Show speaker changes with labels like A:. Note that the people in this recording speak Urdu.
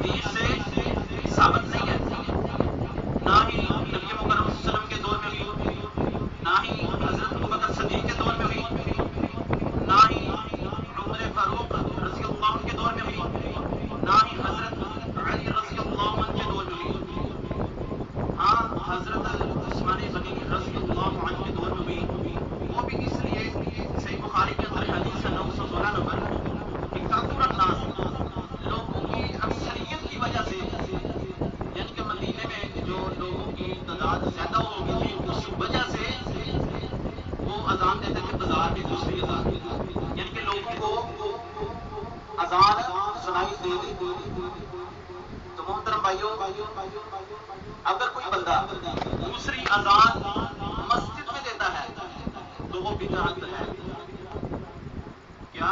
A: حدیث سے ثابت نہیں ہے، نہ ہی نبی مکرم صلی اللہ علیہ وسلم کے دور میں ہوئی، نہ ہی حضرت ابوبکر صدیق کے دور میں ہوئی، نہ ہی عمر فاروق رضی اللہ عنہ کے دور میں ہوئی، نہ ہی حضرت علی رضی اللہ عنہ کے دور میں ہوئی. ہاں حضرت عثمان غنی رضی اللہ عنہ کے دور میں ہوئی، وہ بھی اس لیے صحیح بخاری کے اندر حدیث 916 نمبر کہ کثر الناس، لوگوں کی اکثریت کی وجہ سے، یعنی کہ مدینے میں جو لوگوں کی تعداد زیادہ ہو گئی تھی اس وجہ سے وہ اذان دیتے تھے بازار میں دوسری اذان، یعنی کہ لوگوں کو اذان سنائی دے دی. تو محترم بھائیوں، اگر کوئی بندہ دوسری اذان مسجد میں دیتا ہے تو وہ بدعت ہے. کیا